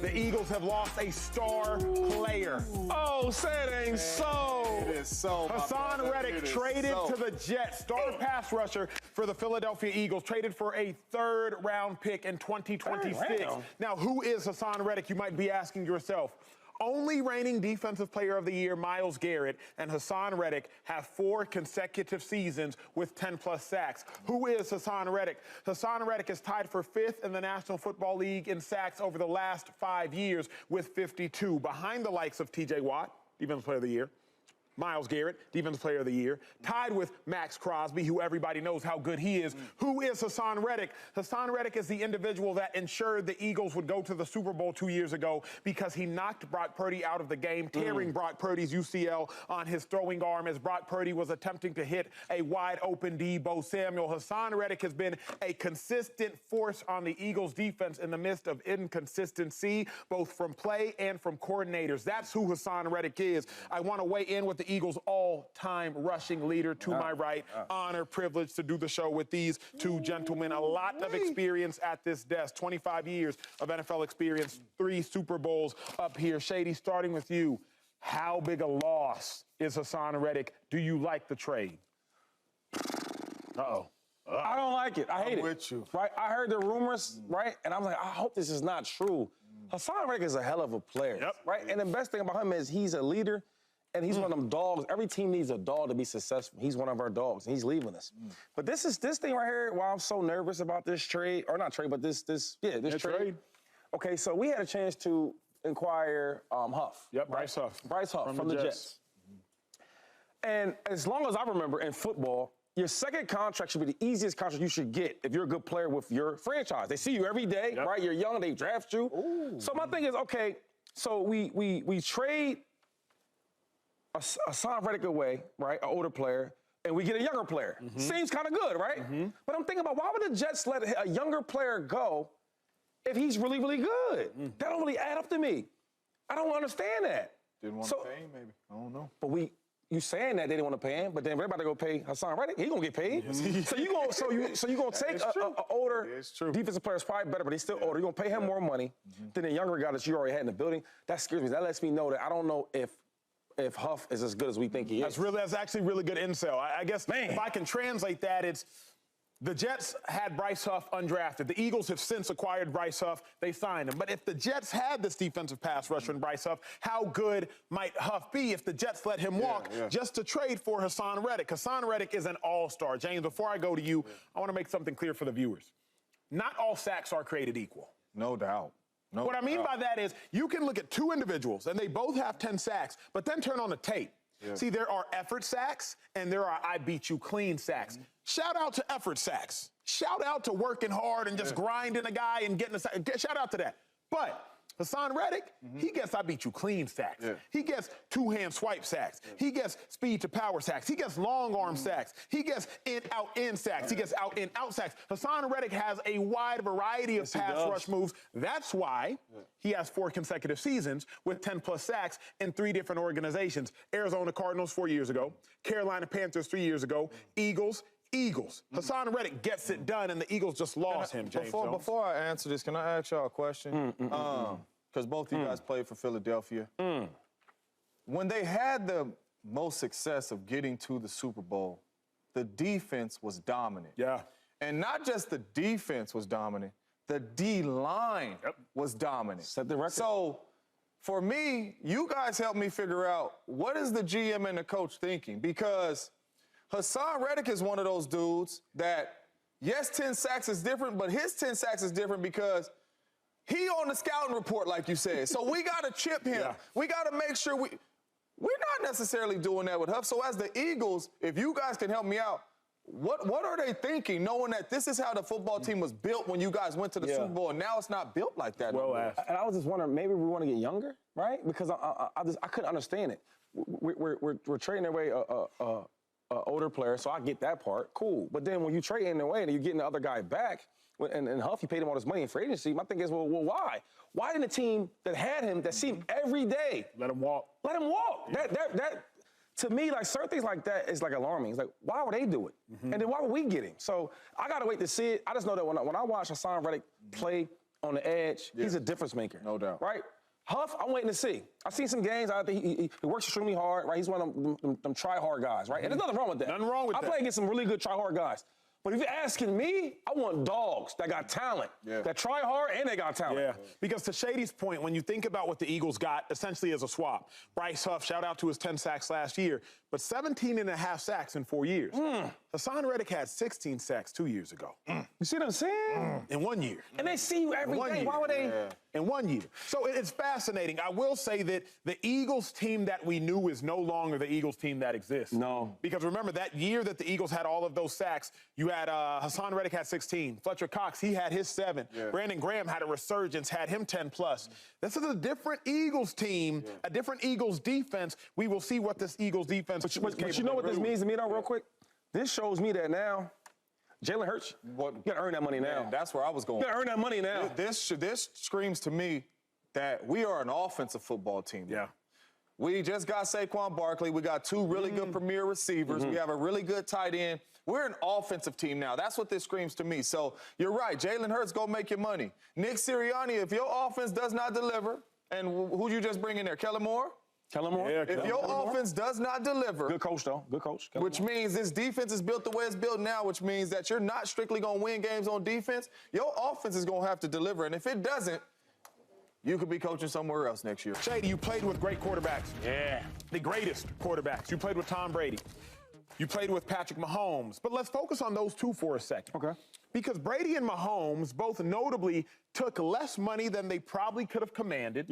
The Eagles have lost a star player. Oh, say it ain't so. It is so. Hassan Reddick traded to the Jets, star pass rusher for the Philadelphia Eagles, traded for a third-round pick in 2026. Now, who is Hassan Reddick, you might be asking yourself? Only reigning Defensive Player of the Year, Myles Garrett, and Hassan Reddick have 4 consecutive seasons with 10-plus sacks. Who is Hassan Reddick? Hassan Reddick is tied for 5th in the National Football League in sacks over the last 5 years with 52, behind the likes of T.J. Watt, Defensive Player of the Year, Myles Garrett, Defensive Player of the Year, tied with Max Crosby, who everybody knows how good he is. Who is Hassan Reddick? Hassan Reddick is the individual that ensured the Eagles would go to the Super Bowl 2 years ago because he knocked Brock Purdy out of the game, tearing Brock Purdy's UCL on his throwing arm as Brock Purdy was attempting to hit a wide-open Debo Samuel. Hassan Reddick has been a consistent force on the Eagles' defense in the midst of inconsistency, both from play and from coordinators. That's who Hassan Reddick is. I want to weigh in with the Eagles' all-time rushing leader to my right. Honor, privilege to do the show with these two gentlemen. A lot of experience at this desk. 25 years of NFL experience, 3 Super Bowls up here. Shady, starting with you. How big a loss is Hassan Reddick? Do you like the trade? I don't like it. I hate it. I'm with you. Right? I heard the rumors, right? And I'm like, I hope this is not true. Hassan Reddick is a hell of a player, right? And the best thing about him is he's a leader. And he's one of them dogs. Every team needs a dog to be successful. He's one of our dogs, and he's leaving us. But this thing right here, why I'm so nervous about this trade, or not trade, but this trade. Okay, so we had a chance to inquire Huff. Yep, Bryce Huff. Bryce Huff from the Jets. And as long as I remember in football, your second contract should be the easiest contract you should get if you're a good player with your franchise. They see you every day, right? You're young, they draft you. So my thing is, okay, so we trade Hassan Reddick away, right, an older player, and we get a younger player. Seems kind of good, right? But I'm thinking about why would the Jets let a younger player go if he's really, really good? That don't really add up to me. I don't understand that. Didn't want to pay him, maybe. I don't know. But you saying that they didn't want to pay him, but then we're about to go pay Hassan Reddick. He gonna get paid. So you gonna take an older defensive player, is probably better, but he's still older. You're gonna pay him more money than a younger guy that you already had in the building. That scares me. That lets me know that I don't know if Huff is as good as we think he is. That's actually really good intel. I guess if I can translate that, it's the Jets had Bryce Huff undrafted. The Eagles have since acquired Bryce Huff. They signed him. But if the Jets had this defensive pass rusher in Bryce Huff, how good might Huff be if the Jets let him walk just to trade for Hassan Reddick? Hassan Reddick is an all-star. James, before I go to you, I want to make something clear for the viewers. Not all sacks are created equal. No doubt. What I mean by that is you can look at 2 individuals, and they both have 10 sacks, but then turn on the tape. See, there are effort sacks, and there are I beat you clean sacks. Shout out to effort sacks. Shout out to working hard and just grinding a guy and getting a sack. Shout out to that. But Hassan Reddick, he gets I beat you clean sacks. He gets 2-hand swipe sacks. He gets speed to power sacks. He gets long arm sacks. He gets in sacks. He gets out sacks. Hassan Reddick has a wide variety of pass rush moves. That's why he has 4 consecutive seasons with 10-plus sacks in 3 different organizations. Arizona Cardinals 4 years ago, Carolina Panthers 3 years ago, Eagles. Hassan Reddick gets it done, and the Eagles just lost him, James Jones. Before I answer this, can I ask y'all a question? Because both of you guys played for Philadelphia. When they had the most success of getting to the Super Bowl, the defense was dominant. And not just the defense was dominant, the D-line was dominant. Set the record. So, for me, you guys help me figure out what is the GM and the coach thinking? Because Hassan Reddick is one of those dudes that, yes, 10 sacks is different, but his 10 sacks is different because he on the scouting report, like you said. So we got to chip him. We got to make sure we're not necessarily doing that with Huff. So as the Eagles, if you guys can help me out, what are they thinking, knowing that this is how the football team was built when you guys went to the Super Bowl, and now it's not built like that? Well asked. And I was just wondering, maybe we want to get younger, right? Because I couldn't understand it. We're trading away a older player, so I get that part. Cool. But then when you trade in away and you're getting the other guy back, and Huff, you paid him all this money in free agency, my thing is, well, why? Why didn't the team that had him, that see him every day, let him walk? Let him walk. That to me, like, certain things like that is like alarming. It's like, why would they do it? And then why would we get him? So I got to wait to see it. I just know that when I watch Hassan Reddick play on the edge, he's a difference maker. No doubt. Right? Huff, I'm waiting to see. I've seen some games. I think he works extremely hard, right? He's one of them try-hard guys, right? And there's nothing wrong with that. Nothing wrong with that. I play against some really good try-hard guys. But if you're asking me, I want dogs that got talent, that try hard and they got talent. Yeah, because to Shady's point, when you think about what the Eagles got essentially as a swap, Bryce Huff, shout out to his 10 sacks last year, but 17 and a half sacks in 4 years. Hassan Reddick had 16 sacks 2 years ago. You see what I'm saying? In 1 year. And they see you every day. Why would they? In 1 year. So it's fascinating. I will say that the Eagles team that we knew is no longer the Eagles team that exists. No. Because remember, that year that the Eagles had all of those sacks, you had Hassan Reddick had 16. Fletcher Cox, he had his 7. Brandon Graham had a resurgence, had him 10 plus. This is a different Eagles team, a different Eagles defense. We will see what this Eagles defense But you know what this means to me, though, real quick? This shows me that now, Jalen Hurts, you got to earn that money now. Man, that's where I was going. You got to earn that money now. This screams to me that we are an offensive football team. Yeah. We just got Saquon Barkley. We got 2 really good premier receivers. We have a really good tight end. We're an offensive team now. That's what this screams to me. So you're right. Jalen Hurts go make your money. Nick Sirianni, if your offense does not deliver, and who'd you just bring in there? Kellen Moore? Kellen Moore? Yeah, If your offense does not deliver, Good coach, though. Good coach. which means this defense is built the way it's built now, which means that you're not strictly going to win games on defense. Your offense is going to have to deliver. And if it doesn't, you could be coaching somewhere else next year. Shady, you played with great quarterbacks. Yeah. The greatest quarterbacks. You played with Tom Brady. You played with Patrick Mahomes. But let's focus on those two for a second. Okay. Because Brady and Mahomes both notably took less money than they probably could have commanded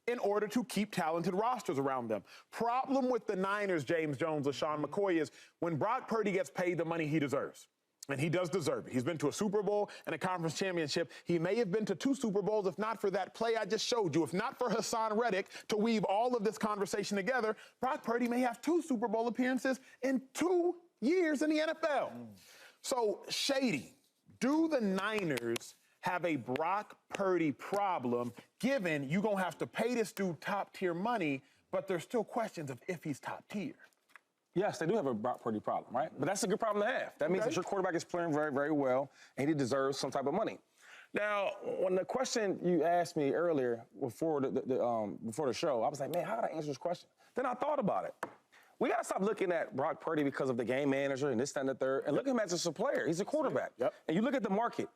in order to keep talented rosters around them. Problem with the Niners, James Jones, LeSean McCoy, is when Brock Purdy gets paid the money he deserves. And he does deserve it. He's been to a Super Bowl and a conference championship. He may have been to 2 Super Bowls if not for that play I just showed you. If not for Hassan Reddick to weave all of this conversation together, Brock Purdy may have 2 Super Bowl appearances in 2 years in the NFL. So, Shady, do the Niners have a Brock Purdy problem, given you're going to have to pay this dude top-tier money, but there's still questions of if he's top-tier? Yes, they do have a Brock Purdy problem, right? But that's a good problem to have. That means that your quarterback is playing very, very well, and he deserves some type of money. Now, when the question you asked me earlier before the show, I was like, man, how did I answer this question? Then I thought about it. We got to stop looking at Brock Purdy because of the game manager and this, that, and the third, and look at him as a player. He's a quarterback. And you look at the market.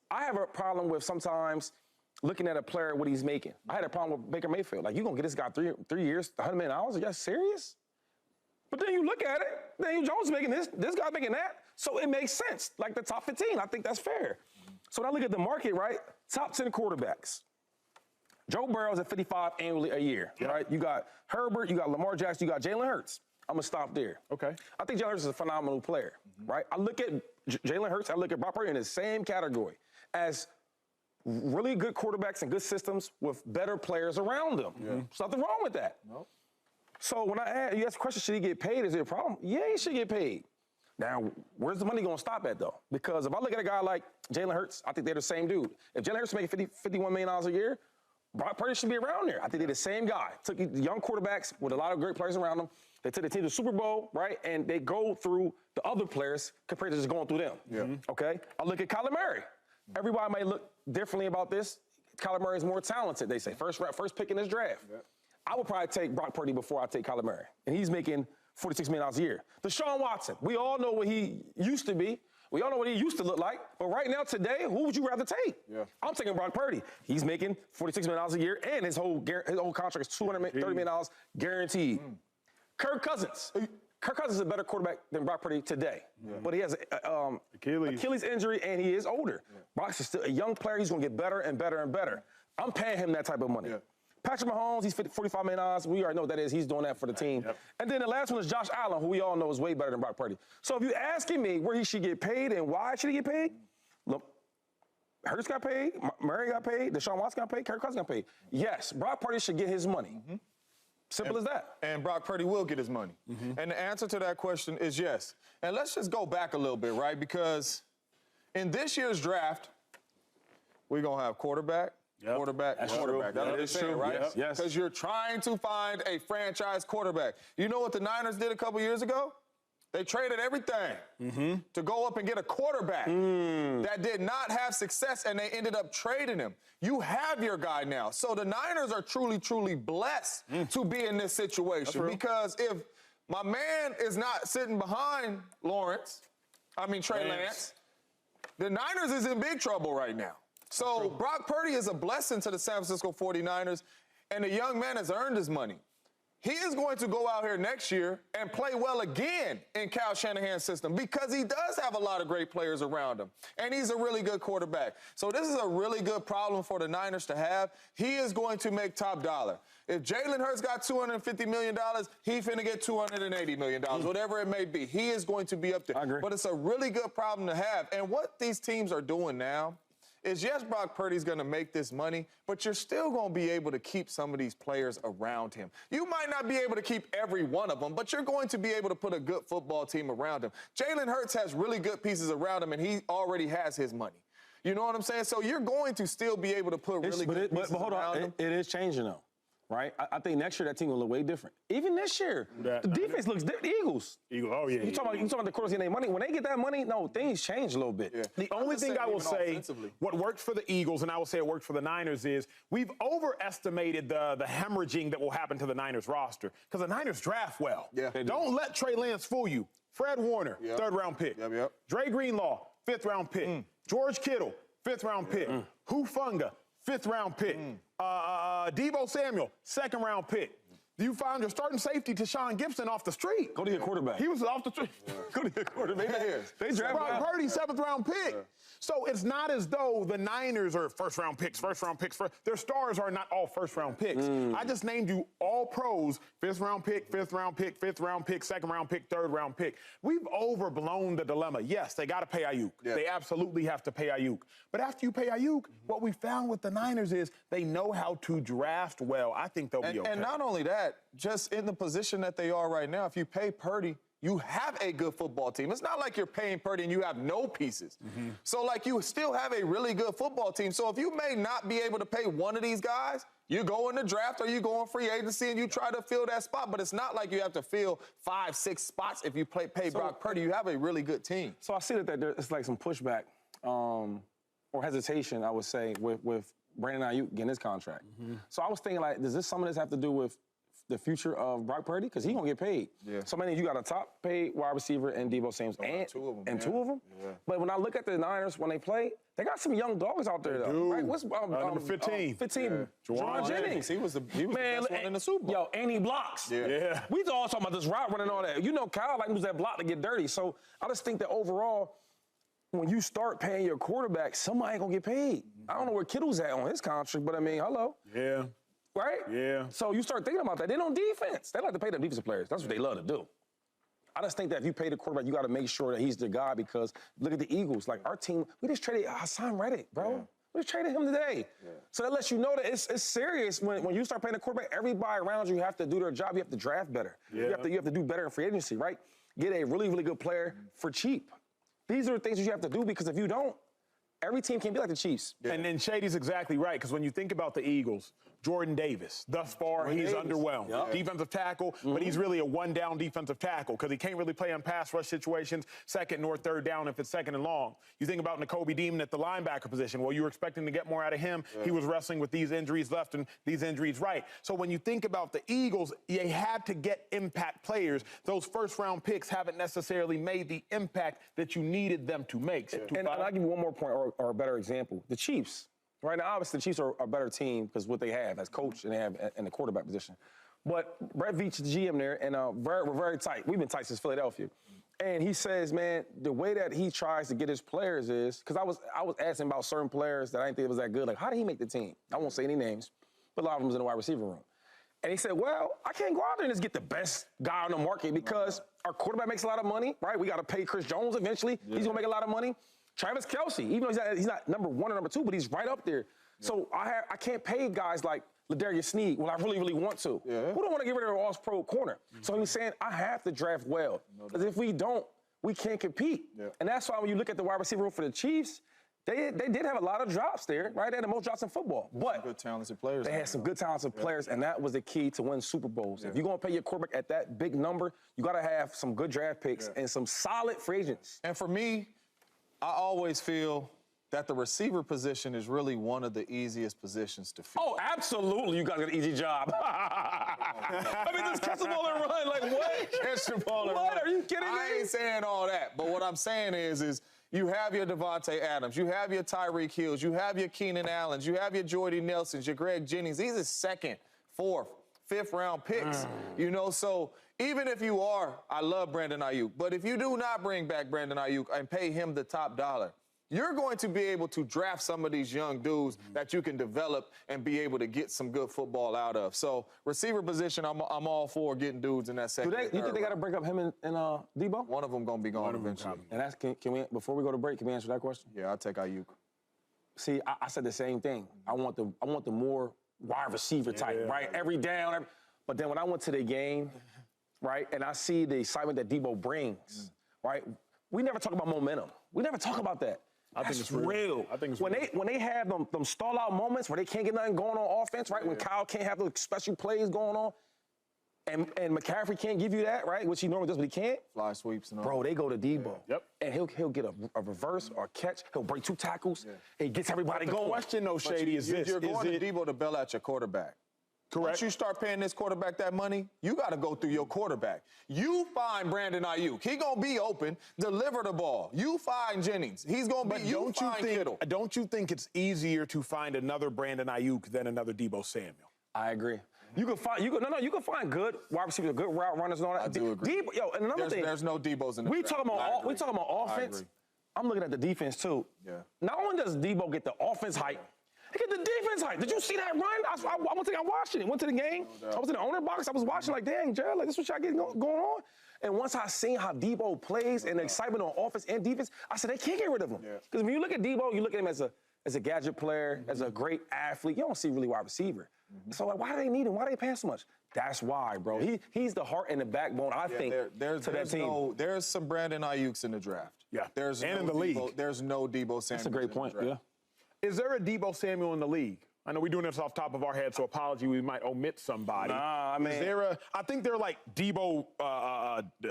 I have a problem with sometimes looking at a player, what he's making. I had a problem with Baker Mayfield. Like, you going to get this guy 3 years, $100 million? Are you serious? But then you look at it, Daniel Jones making this guy making that, so it makes sense. Like the top 15, I think that's fair. So when I look at the market, right, top 10 quarterbacks. Joe Burrow's at 55 annually a year, right? You got Herbert, you got Lamar Jackson, you got Jalen Hurts. I'm going to stop there. Okay. I think Jalen Hurts is a phenomenal player, right? I look at Jalen Hurts, I look at Brock Purdy in the same category as really good quarterbacks and good systems with better players around them. There's nothing wrong with that. Nope. So when you ask the question, should he get paid? Is there a problem? Yeah, he should get paid. Now, where's the money going to stop at, though? Because if I look at a guy like Jalen Hurts, I think they're the same dude. If Jalen Hurts is making $51 million a year, Brock Purdy should be around there. I think they're the same guy. Took young quarterbacks with a lot of great players around them. They took the team to the Super Bowl, right? And they go through the other players compared to just going through them. Okay? I look at Kyler Murray. Everybody might look differently about this. Kyler Murray is more talented, they say. First pick in this draft. I would probably take Brock Purdy before I take Kyler Murray. And he's making $46 million a year. Deshaun Watson, we all know what he used to be. We all know what he used to look like. But right now, today, who would you rather take? I'm taking Brock Purdy. He's making $46 million a year, and his whole contract is $230 million guaranteed. Kirk Cousins. Kirk Cousins is a better quarterback than Brock Purdy today. But he has an Achilles injury, and he is older. Brock's is still a young player. He's going to get better and better and better. I'm paying him that type of money. Patrick Mahomes, he's $45 million. We already know what that is. He's doing that for the team. And then the last one is Josh Allen, who we all know is way better than Brock Purdy. So if you're asking me where he should get paid and why should he get paid, look, Hurts got paid, Murray got paid, Deshaun Watson got paid, Kirk Cousins got paid. Yes, Brock Purdy should get his money. Simple as that. And Brock Purdy will get his money. And the answer to that question is yes. And let's just go back a little bit, right? Because in this year's draft, we're going to have quarterback, quarterback, That's quarterback. true. That's what they're saying, right? Yes. Because you're trying to find a franchise quarterback. You know what the Niners did a couple years ago? They traded everything to go up and get a quarterback that did not have success, and they ended up trading him. You have your guy now. So the Niners are truly, truly blessed to be in this situation because if my man is not sitting behind Trey Lance, the Niners is in big trouble right now. So Brock Purdy is a blessing to the San Francisco 49ers, and the young man has earned his money. He is going to go out here next year and play well again in Kyle Shanahan's system because he does have a lot of great players around him, and he's a really good quarterback. So this is a really good problem for the Niners to have. He is going to make top dollar. If Jalen Hurts got $250 million, he finna get $280 million, whatever it may be. He is going to be up there. I agree. But it's a really good problem to have. And what these teams are doing now is, yes, Brock Purdy's going to make this money, but you're still going to be able to keep some of these players around him. You might not be able to keep every one of them, but you're going to be able to put a good football team around him. Jalen Hurts has really good pieces around him, and he already has his money. You know what I'm saying? So you're going to still be able to put really good pieces but hold around on, him. it is changing, though. Right? I think next year that team will look way different. Even this year, the defense looks different. The Eagles. Oh, yeah. You talking about the quarters getting their money. When they get that money, no, things change a little bit. Yeah. The only thing I will say, what worked for the Eagles, and I will say it worked for the Niners, is we've overestimated the hemorrhaging that will happen to the Niners roster because the Niners draft well. Yeah. Don't let Trey Lance fool you. Fred Warner, third-round pick. Dre Greenlaw, fifth-round pick. George Kittle, fifth-round pick. Hufanga, fifth-round pick. Debo Samuel, second-round pick. You found your starting safety to Sean Gibson off the street. Go to your quarterback. He was off the street. Go to your quarterback. They drafted Brock Purdy, seventh-round pick. So it's not as though the Niners are first-round picks. Their stars are not all first-round picks. I just named you all pros, fifth-round pick, fifth-round pick, fifth-round pick, second-round pick, third-round pick. We've overblown the dilemma. Yes, they got to pay Ayuk. Yeah. They absolutely have to pay Ayuk. But after you pay Ayuk, what we found with the Niners is they know how to draft well. I think they'll be okay. And not only that, just in the position that they are right now, if you pay Purdy, you have a good football team. It's not like you're paying Purdy and you have no pieces. So, you still have a really good football team. So if you may not be able to pay one of these guys, you go in the draft or you go in free agency and you try to fill that spot. But it's not like you have to fill 5-6 spots if you pay Brock Purdy. You have a really good team. So I see that it's like some pushback or hesitation, I would say, with Brandon Ayuk getting his contract. So I was thinking, does some of this have to do with the future of Brock Purdy? Because he's going to get paid. Yeah. So, you got a top-paid wide receiver in Debo Samuel. Two of them. Yeah. But when I look at the Niners, when they play, they got some young dogs out there, though. Right? What's number 15? 15. Yeah. Juwan Jennings. He was the best one in the Super Bowl. Yo, and he blocks. Yeah. We all talking about this route running and all that. Kyle use that block to get dirty. So I just think that overall, when you start paying your quarterback, somebody ain't going to get paid. I don't know where Kittle's at on his contract, but hello. Yeah. Right? Yeah. So you start thinking about that. They don't defense. They like to pay them defensive players. That's what they love to do. I just think that if you pay the quarterback, you got to make sure that he's the guy because look at the Eagles. Our team, we just traded Hassan Reddick, bro. Yeah. We just traded him today. Yeah. So that lets you know that it's serious. When you start paying the quarterback, everybody around you have to do their job. You have to draft better. Yeah. You have to do better in free agency, right? Get a really, really good player for cheap. These are the things that you have to do because if you don't, every team can't be like the Chiefs. Yeah. And Shady's exactly right, because when you think about the Eagles, Jordan Davis, thus far, he's underwhelmed. Yep. Defensive tackle, but he's really a one-down defensive tackle because he can't really play on pass rush situations, second or third down if it's second and long. You think about Nakobe Dean at the linebacker position. Well, you were expecting to get more out of him. Yeah. He was wrestling with these injuries left and these injuries right. So when you think about the Eagles, they had to get impact players. Those first-round picks haven't necessarily made the impact that you needed them to make. And I'll give you one more point or a better example. The Chiefs. Right now, obviously, the Chiefs are a better team because what they have as coach and they have in the quarterback position. But Brett Veach is the GM there, and we're very tight. We've been tight since Philadelphia. And he says, man, the way that he tries to get his players is, because I was asking about certain players that I didn't think was that good. How did he make the team? I won't say any names, but a lot of them was in the wide receiver room. And he said, well, I can't go out there and just get the best guy on the market because our quarterback makes a lot of money, right? We got to pay Chris Jones eventually. Yeah. He's going to make a lot of money. Travis Kelce, even though he's not number 1 or number 2, but he's right up there. Yeah. So I can't pay guys like Ladarius Sneed when I really, really want to. Yeah. Who don't want to get rid of their all-pro corner? So he's saying I have to draft well. Because if we don't, we can't compete. Yeah. And that's why when you look at the wide receiver room for the Chiefs, They did have a lot of drops there, right? They had the most drops in football. But good talented players. they had some good talented players, and that was the key to win Super Bowls. If you're going to pay your quarterback at that big number, you got to have some good draft picks and some solid free agents. And for me, I always feel that the receiver position is really one of the easiest positions to fill. Oh, absolutely, you guys got an easy job. I mean, just catch the ball and run. Like, what? Catch the ball and What? run. Are you kidding me? I ain't saying all that, but what I'm saying is you have your Devontae Adams, you have your Tyreek Hills, you have your Keenan Allens, you have your Jordy Nelsons, your Greg Jennings. These are second, fourth, fifth round picks, you know, so even if you are, I love Brandon Ayuk, but if you do not bring back Brandon Ayuk and pay him the top dollar, you're going to be able to draft some of these young dudes that you can develop and be able to get some good football out of. So receiver position, I'm all for getting dudes in that second. You think they got to break up him and Debo? One of them going to be gone eventually. And that's can we before we go to break, can we answer that question? Yeah, I'll take Ayuk. See, I said the same thing. I want the more wide receiver type, right? Every down. But then when I went to the game, right, and I see the excitement that Debo brings, right? We never talk about momentum. We never talk about that. I think it's real. I think it's when they have them stall out moments where they can't get nothing going on offense, right? When Kyle can't have those special plays going on, and McCaffrey can't give you that, right? Which he normally does, but he can't. Fly sweeps and all. Bro, they go to Debo. Yep. And he'll get a reverse or a catch. He'll break 2 tackles. He gets everybody going. The question, though, Shady, is this. You're going to Debo to bail out your quarterback. Correct. Once you start paying this quarterback that money, you got to go through your quarterback. You find Brandon Ayuk. He going to be open, deliver the ball. You find Jennings. He's going to be, Kittle. Don't you think it's easier to find another Brandon Ayuk than another Debo Samuel? I agree. You can find good wide receivers, good route runners and all that. I do agree. Debo, and another thing. There's no Debos in the draft. We talking about offense. I'm looking at the defense too. Yeah. Not only does Debo get the offense hype, he get the defense hype. Did you see that run? I watched it. Went to the game. I was in the owner box. I was watching like, dang, Jared, like this is what y'all getting going on. And once I seen how Debo plays and the excitement on offense and defense, I said they can't get rid of him. Because when you look at Debo, you look at him as a gadget player, as a great athlete. You don't see really wide receiver. So like, why do they need him? Why do they pay him so much? That's why, bro. He's the heart and the backbone, I think, to that team. There's some Brandon Ayuks in the draft. Yeah. And in the league. There's no Debo Samuel. That's a great point, yeah. Is there a Debo Samuel in the league? I know we're doing this off the top of our head, so apology, we might omit somebody. Nah, I mean, is there I think they're like Debo,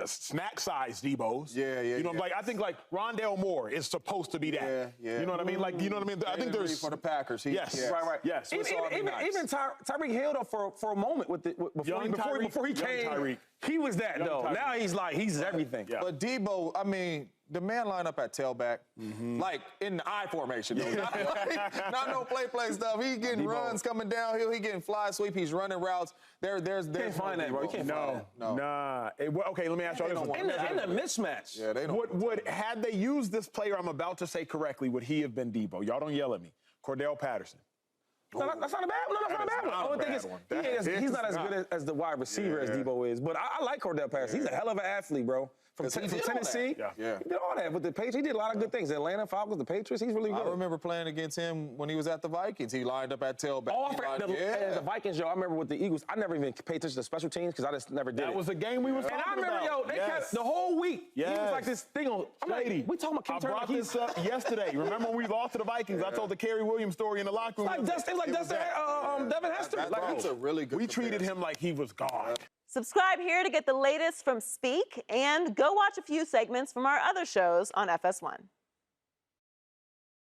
snack-sized Debos. Yeah. You know, like I think like Rondale Moore is supposed to be that. Yeah. You know what I mean? Like, you know what I mean? I think there's for the Packers. Yes. Right. Yes. Even Tyreek Hill though, for a moment before he came, Tyreek. he was that though. Tyreek. Now he's everything. Yeah. But Debo, I mean, the man line up at tailback, like in the I formation, though. Not no play stuff. He getting runs coming downhill. He getting fly sweep. He's running routes. There's can't find that, bro. You can't find that. No. Nah. Okay, let me ask you this one. And the mismatch. Yeah, they don't. Had they used this player I'm about to say correctly, would he have been Debo? Y'all don't yell at me. Cordell Patterson. No, that's not a bad one. No, that's not a bad one. The only thing is, he's not as good as the wide receiver as Debo is. But I like Cordell Patterson. He's a hell of an athlete, bro. From Tennessee. Yeah. He did all that with the Patriots. He did a lot of good things. Atlanta Falcons, the Patriots, he's really good. I remember playing against him when he was at the Vikings. He lined up at tailback. The Vikings, yo, I remember with the Eagles, I never even paid attention to special teams because I just never did it. That was a game we was talking about. And I remember, they kept the whole week. He was like this thing on. I'm like, we talking about I brought this up yesterday. Remember when we lost to the Vikings? I told the Kerry Williams story in the locker room. It was like Dustin, Devin Hester. That's a really good We treated him like he was God. Subscribe here to get the latest from Speak, and go watch a few segments from our other shows on FS1.